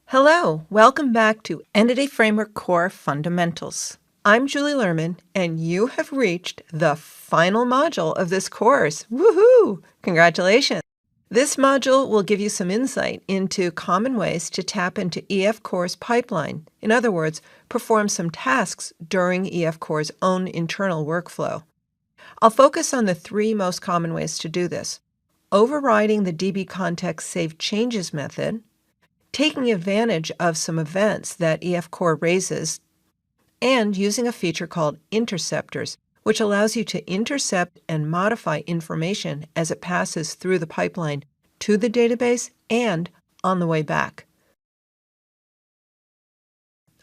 Hello, welcome back to Entity Framework Core Fundamentals. I'm Julie Lerman, and you have reached the final module of this course. Woohoo! Congratulations! This module will give you some insight into common ways to tap into EF Core's pipeline. In other words, perform some tasks during EF Core's own internal workflow. I'll focus on the three most common ways to do this: overriding the DB context save changes method, taking advantage of some events that EF Core raises, and using a feature called interceptors, which allows you to intercept and modify information as it passes through the pipeline to the database and on the way back.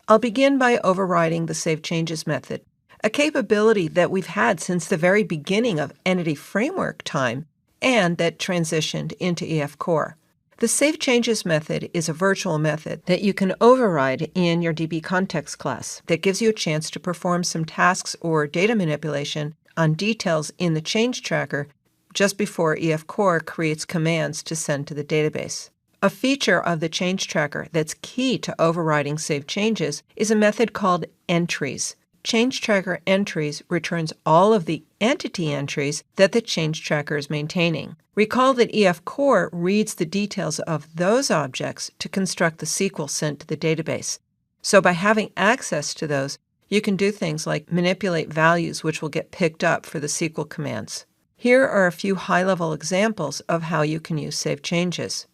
I'll begin by overriding the save changes method, a capability that we've had since the very beginning of Entity Framework time and that transitioned into EF Core. The Save Changes method is a virtual method that you can override in your DB context class that gives you a chance to perform some tasks or data manipulation on details in the change tracker just before EF Core creates commands to send to the database. A feature of the change tracker that's key to overriding save changes is a method called entries. Change tracker entries returns all of the entity entries that the change tracker is maintaining. Recall that EF Core reads the details of those objects to construct the SQL sent to the database. So by having access to those, you can do things like manipulate values which will get picked up for the SQL commands. Here are a few high-level examples of how you can use save changes.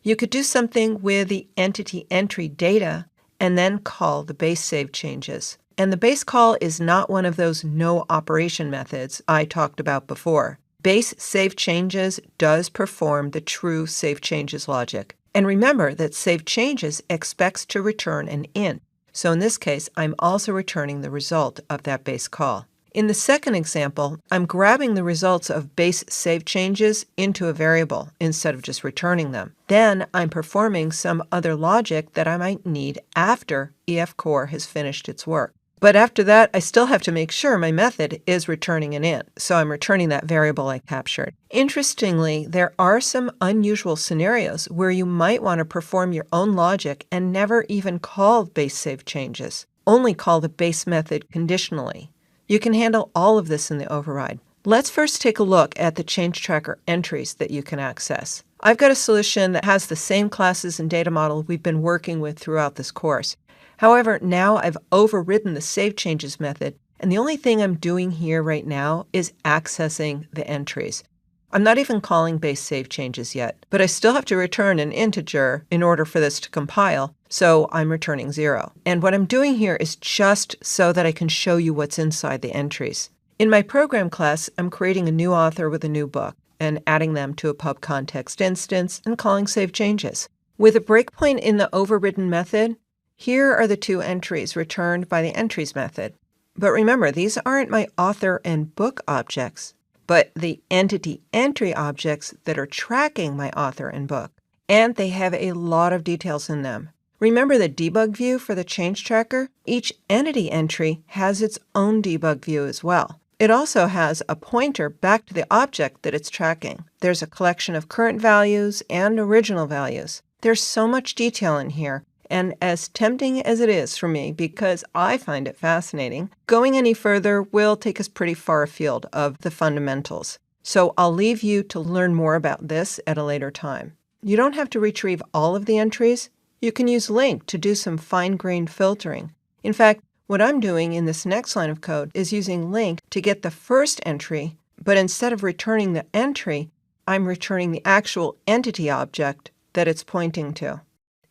You could do something with the entity entry data and then call the base save changes. And the base call is not one of those no operation methods I talked about before. Base save changes does perform the true save changes logic. And remember that save changes expects to return an int. So in this case, I'm also returning the result of that base call. In the second example, I'm grabbing the results of base save changes into a variable instead of just returning them. Then I'm performing some other logic that I might need after EF Core has finished its work. But after that, I still have to make sure my method is returning an int, so I'm returning that variable I captured. Interestingly, there are some unusual scenarios where you might want to perform your own logic and never even call base save changes, only call the base method conditionally. You can handle all of this in the override. Let's first take a look at the change tracker entries that you can access. I've got a solution that has the same classes and data model we've been working with throughout this course. However, now I've overridden the save changes method, and the only thing I'm doing here right now is accessing the entries. I'm not even calling base save changes yet, but I still have to return an integer in order for this to compile, so I'm returning 0. And what I'm doing here is just so that I can show you what's inside the entries. In my program class, I'm creating a new author with a new book and adding them to a pub context instance and calling save changes. With a breakpoint in the overridden method, here are the two entries returned by the entries method. But remember, these aren't my author and book objects, but the entity entry objects that are tracking my author and book. And they have a lot of details in them. Remember the debug view for the change tracker? Each entity entry has its own debug view as well. It also has a pointer back to the object that it's tracking. There's a collection of current values and original values. There's so much detail in here. And as tempting as it is for me, because I find it fascinating, going any further will take us pretty far afield of the fundamentals. So I'll leave you to learn more about this at a later time. You don't have to retrieve all of the entries. You can use LINQ to do some fine-grained filtering. In fact, what I'm doing in this next line of code is using LINQ to get the first entry, but instead of returning the entry, I'm returning the actual entity object that it's pointing to.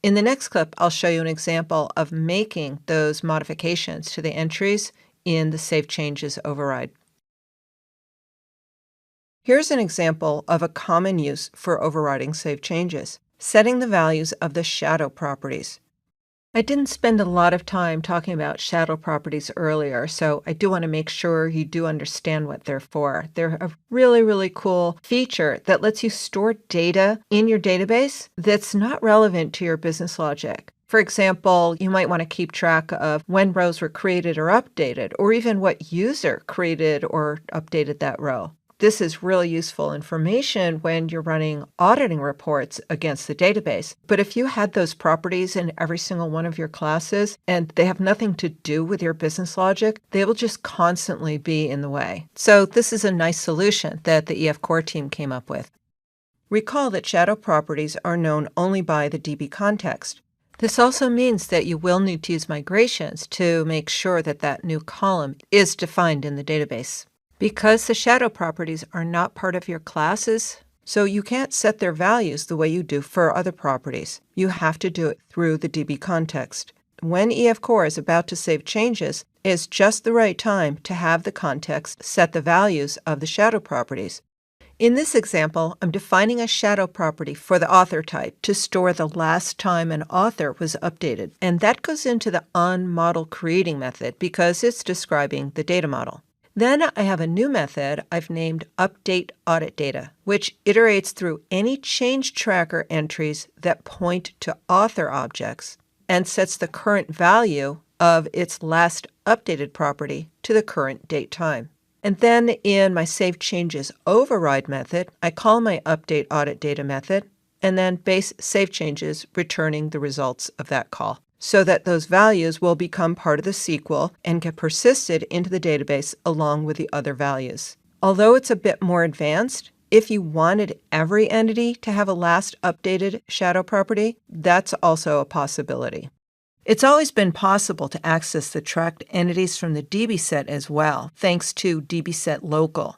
In the next clip, I'll show you an example of making those modifications to the entries in the Save Changes override. Here's an example of a common use for overriding save changes, setting the values of the shadow properties. I didn't spend a lot of time talking about shadow properties earlier, so I do want to make sure you do understand what they're for. They're a really, really cool feature that lets you store data in your database that's not relevant to your business logic. For example, you might want to keep track of when rows were created or updated, or even what user created or updated that row. This is really useful information when you're running auditing reports against the database. But if you had those properties in every single one of your classes and they have nothing to do with your business logic, they will just constantly be in the way. So this is a nice solution that the EF Core team came up with. Recall that shadow properties are known only by the DB context. This also means that you will need to use migrations to make sure that that new column is defined in the database. Because the shadow properties are not part of your classes, so you can't set their values the way you do for other properties. You have to do it through the DB context. When EF Core is about to save changes, it's just the right time to have the context set the values of the shadow properties. In this example, I'm defining a shadow property for the author type to store the last time an author was updated, and that goes into the onModelCreating method because it's describing the data model. Then I have a new method I've named updateAuditData, which iterates through any change tracker entries that point to author objects and sets the current value of its last updated property to the current date time. And then in my Save Changes Override method, I call my updateAuditData method and then base save changes returning the results of that call, so that those values will become part of the SQL and get persisted into the database along with the other values. Although it's a bit more advanced, if you wanted every entity to have a last updated shadow property, that's also a possibility. It's always been possible to access the tracked entities from the dbset as well, thanks to dbset local.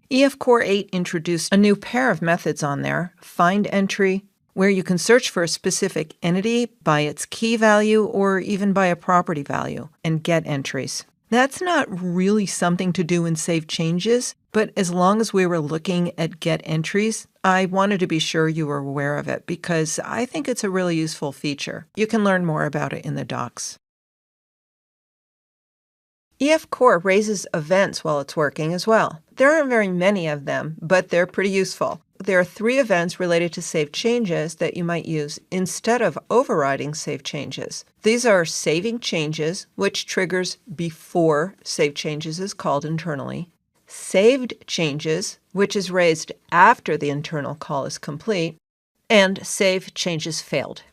EF Core 8 introduced a new pair of methods on there, find entry, where you can search for a specific entity by its key value or even by a property value, and get entries. That's not really something to do in Save Changes, but as long as we were looking at get entries, I wanted to be sure you were aware of it because I think it's a really useful feature. You can learn more about it in the docs. EF Core raises events while it's working as well. There aren't very many of them, but they're pretty useful. There are 3 events related to save changes that you might use instead of overriding save changes. These are saving changes, which triggers before save changes is called internally, saved changes, which is raised after the internal call is complete, and save changes failed.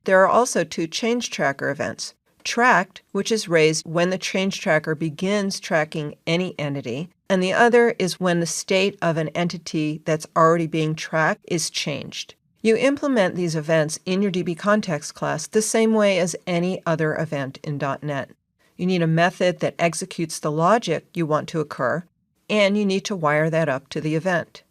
There are also 2 change tracker events. Tracked, which is raised when the change tracker begins tracking any entity, and the other is when the state of an entity that's already being tracked is changed. You implement these events in your DB context class the same way as any other event in .NET. You need a method that executes the logic you want to occur, and you need to wire that up to the event.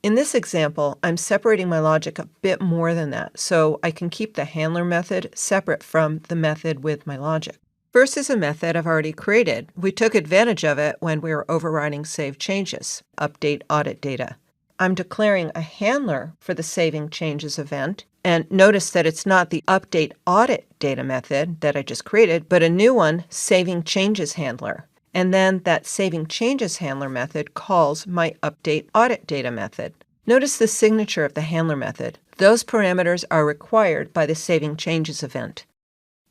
In this example, I'm separating my logic a bit more than that, so I can keep the handler method separate from the method with my logic. First is a method I've already created. We took advantage of it when we were overriding save changes, updateAuditData. I'm declaring a handler for the saving changes event, and notice that it's not the updateAuditData method that I just created, but a new one, saving changes handler. And then that saving changes handler method calls my updateAuditData method. Notice the signature of the handler method. Those parameters are required by the saving changes event.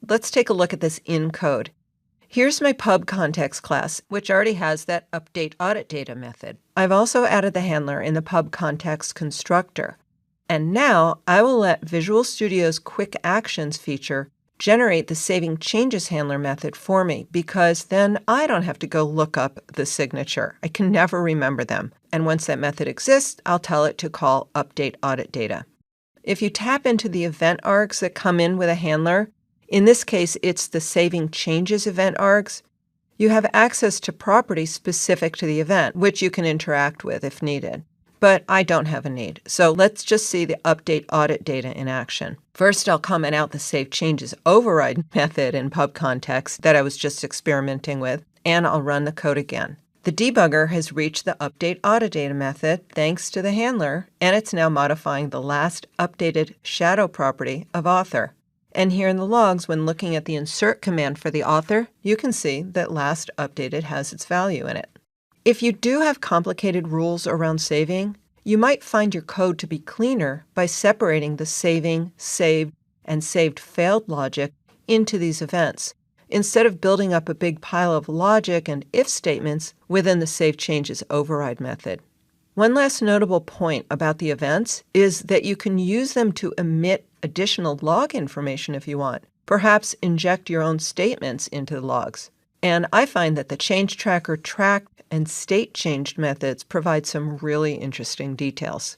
Let's take a look at this in code. Here's my pub context class, which already has that updateAuditData method. I've also added the handler in the pub context constructor. And now I will let Visual Studio's Quick Actions feature generate the saving changes handler method for me, because then I don't have to go look up the signature. I can never remember them. And once that method exists, I'll tell it to call updateAuditData. If you tap into the event args that come in with a handler, in this case it's the saving changes event args, you have access to properties specific to the event, which you can interact with if needed. But I don't have a need, so let's just see the updateAuditData in action. First, I'll comment out the save changes override method in pub context that I was just experimenting with, and I'll run the code again. The debugger has reached the updateAuditData method thanks to the handler, and it's now modifying the last updated shadow property of author. And here in the logs, when looking at the insert command for the author, you can see that last updated has its value in it. If you do have complicated rules around saving, you might find your code to be cleaner by separating the saving, saved, and saved failed logic into these events, instead of building up a big pile of logic and if statements within the save changes override method. One last notable point about the events is that you can use them to emit additional log information if you want. Perhaps inject your own statements into the logs. And I find that the change tracker tracked and state changed methods provide some really interesting details.